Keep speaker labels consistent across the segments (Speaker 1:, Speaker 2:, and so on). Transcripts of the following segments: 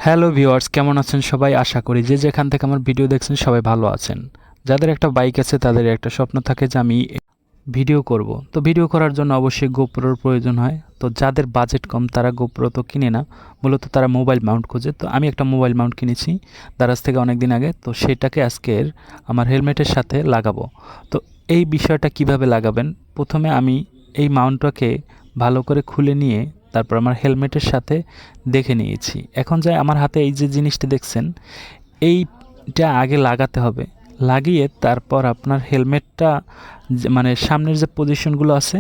Speaker 1: Hello viewers, কেমন আছেন সবাই? আশা করি যে যেখান থেকে আমার ভিডিও দেখছেন সবাই ভালো আছেন। যাদের একটা বাইক আছে তাদের একটা স্বপ্ন থাকে যে আমি ভিডিও করব। তো ভিডিও করার জন্য অবশ্যই গোপ্রোর প্রয়োজন হয়। তো যাদের বাজেট কম তারা গোপ্রো তো কিনে না, মূলত তারা মোবাইল মাউন্ট খোঁজে। তো আমি একটা মোবাইল মাউন্ট কিনেছি দারাজ থেকে অনেক দিন আগে। তো সেটাকে আজকের আমার হেলমেটের সাথে লাগাবো। তো এই বিষয়টা কিভাবে লাগাবেন, প্রথমে আমি এই মাউন্টটাকে ভালো করে খুলে নিয়ে তারপর আমার হেলমেটের সাথে দেখে নিয়েছি। এখন যাই আমার হাতে এই যে জিনিসটা দেখছেন, এইটা আগে লাগাতে হবে। লাগিয়ে তারপর আপনার হেলমেটটা মানে সামনের যে পজিশনগুলো আছে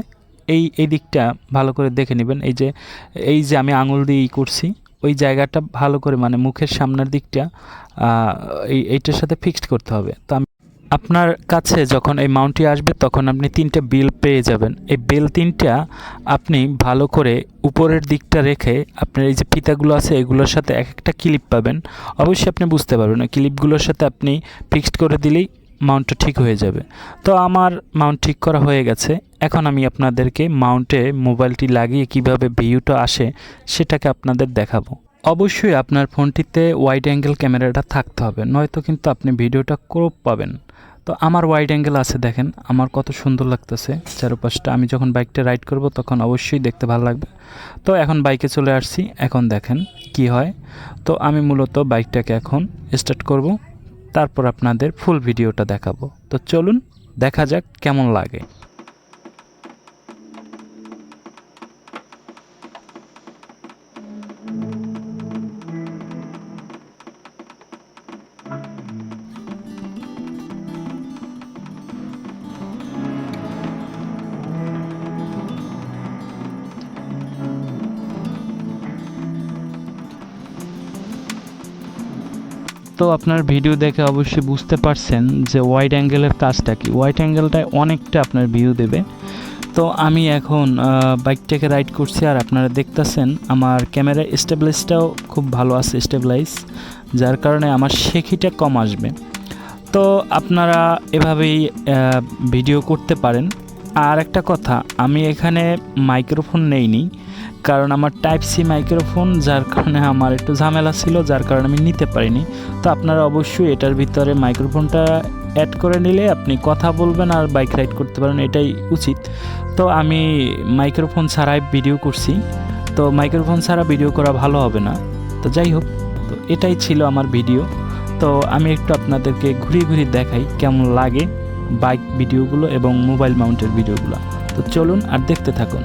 Speaker 1: এই দিকটা ভালো করে দেখে নেবেন। এই যে আমি আঙুল দিয়ে করছি, ওই জায়গাটা ভালো করে মানে মুখের সামনের দিকটা এইটার সাথে ফিক্সড করতে হবে। তো আপনার কাছে যখন এই মাউন্টটি আসবে তখন আপনি 3টে বেল পেয়ে যাবেন। এই বেল 3টা আপনি ভালো করে উপরের দিকটা রেখে আপনার এই যে ফিতাগুলো আছে এগুলোর সাথে এক একটা ক্লিপ পাবেন। অবশ্যই আপনি বুঝতে পারবেন না, ক্লিপগুলোর সাথে আপনি ফিক্সড করে দিলেই মাউন্টটা ঠিক হয়ে যাবে। তো আমার মাউন্ট ঠিক করা হয়ে গেছে। এখন আমি আপনাদেরকে মাউন্টে মোবাইলটি লাগিয়ে কিভাবে ভিউটা আসে সেটাকে আপনাদের দেখাবো। অবশ্যই আপনার ফোনটিতে ওয়াইড অ্যাঙ্গেল ক্যামেরাটা থাকতে হবে, নয়তো কিন্তু আপনি ভিডিওটা ক্রপ পাবেন। তো আমার ওয়াইড অ্যাঙ্গেল আছে, দেখেন আমার কত সুন্দর লাগতেছে চারপাশটা। আমি যখন বাইকটা রাইড করব তখন অবশ্যই দেখতে ভালো লাগবে। তো এখন বাইকে চলে আসছি, এখন দেখেন কি হয়। তো আমি মূলত বাইকটাকে এখন স্টার্ট করব, তারপর আপনাদের ফুল ভিডিওটা দেখাবো। তো চলুন দেখা যাক কেমন লাগে। তো আপনার ভিডিও দেখে অবশ্যই বুঝতে পারছেন যে ওয়াইড অ্যাঙ্গেলের কাজটা কি। ওয়াইড অ্যাঙ্গেলটায় অনেকটা আপনার ভিউ দেবে। তো আমি এখন বাইকটাকে রাইড করছি আর আপনারা দেখতেছেন আমার ক্যামেরা স্টেবিলাইজটাও খুব ভালো আছে, স্টেবিলাইজ, যার কারণে আমার শেখিটা কম আসবে। তো আপনারা এভাবেই ভিডিও করতে পারেন। আর একটা কথা, আমি এখানে মাইক্রোফোন নেইনি, কারণ আমার টাইপ সি মাইক্রোফোন, যার কারণে আমার একটু ঝামেলা ছিল, যার কারণে আমি নিতে পারিনি। তো আপনারা অবশ্যই এটার ভিতরে মাইক্রোফোনটা অ্যাড করে নিলে আপনি কথা বলবেন আর বাইক রাইড করতে পারেন, এটাই উচিত। তো আমি মাইক্রোফোন ছাড়াই ভিডিও করছি। তো মাইক্রোফোন ছাড়া ভিডিও করা ভালো হবে না। তো যাই হোক, তো এটাই ছিল আমার ভিডিও। তো আমি একটু আপনাদেরকে ঘুরিয়ে ঘুরিয়ে দেখাই কেমন লাগে বাইক ভিডিওগুলো এবং মোবাইল মাউন্টের ভিডিওগুলো। তো চলুন আর দেখতে থাকুন।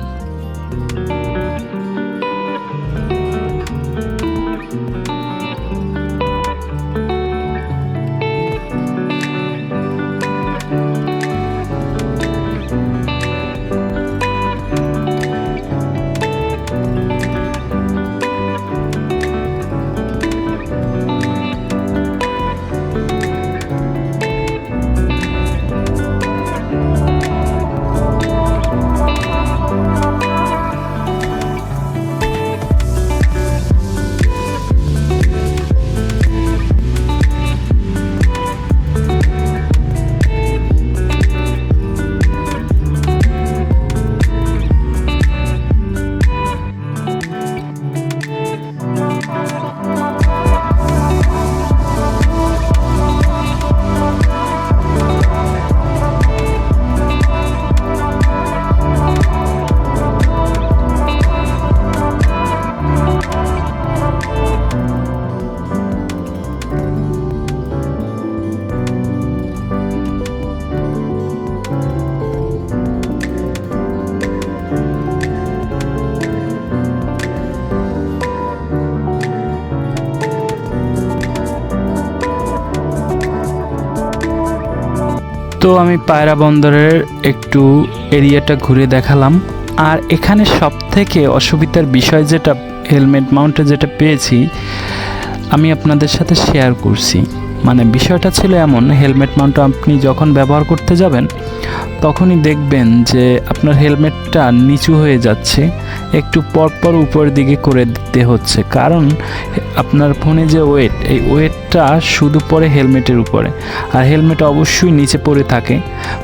Speaker 1: তো আমি পায়রা বন্দরের একটু এরিয়াটা ঘুরে দেখালাম। আর এখানে সবথেকে অসুবিধার বিষয় যেটা হেলমেট মাউন্টে যেটা পেয়েছি আমি আপনাদের সাথে শেয়ার করছি। মানে বিষয়টা ছিল এমন, হেলমেট মাউন্ট আপনি যখন ব্যবহার করতে যাবেন তখনই দেখবেন যে আপনার হেলমেটটা নিচু হয়ে যাচ্ছে, একটু পরপর উপরের দিকে করে দিতে হচ্ছে, কারণ আপনার ফোনে যে ওয়েট, এই ওয়েটটা শুধু পড়ে হেলমেটের উপরে, আর হেলমেট অবশ্যই নিচে পড়ে থাকে।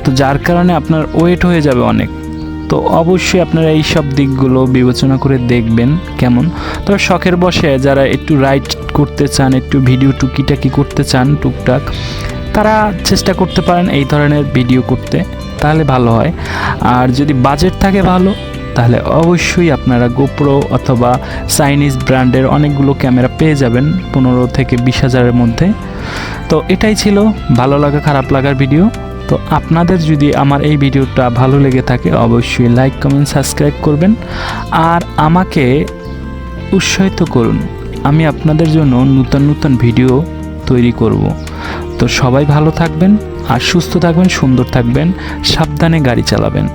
Speaker 1: তো যার কারণে আপনার ওয়েট হয়ে যাবে অনেক। তো তো অবশ্যই আপনারা এই সব দিকগুলো বিবেচনা করে দেখবেন কেমন। তবে শখের বশে যারা একটু রাইড করতে চান, একটু ভিডিও টুকিটাকি করতে চান টুকটাক, তারা চেষ্টা করতে পারেন এই ধরনের ভিডিও করতে, তাহলে ভালো হয়। আর যদি বাজেট থাকে ভালো, তাহলে অবশ্যই আপনারা গোপ্রো অথবা চাইনিজ ব্র্যান্ডের অনেকগুলো ক্যামেরা পেয়ে যাবেন 15 থেকে 20 হাজারের মধ্যে। তো এটাই ছিল ভালো লাগা খারাপ লাগার ভিডিও। তো আপনাদের যদি আমার এই ভিডিওটা ভালো লেগে থাকে অবশ্যই লাইক কমেন্ট সাবস্ক্রাইব করবেন আর আমাকে উৎসাহিত করুন, আমি আপনাদের জন্য নতুন নতুন ভিডিও তৈরি করব। তো সবাই ভালো থাকবেন আর সুস্থ থাকবেন, সুন্দর থাকবেন, সাবধানে গাড়ি চালাবেন।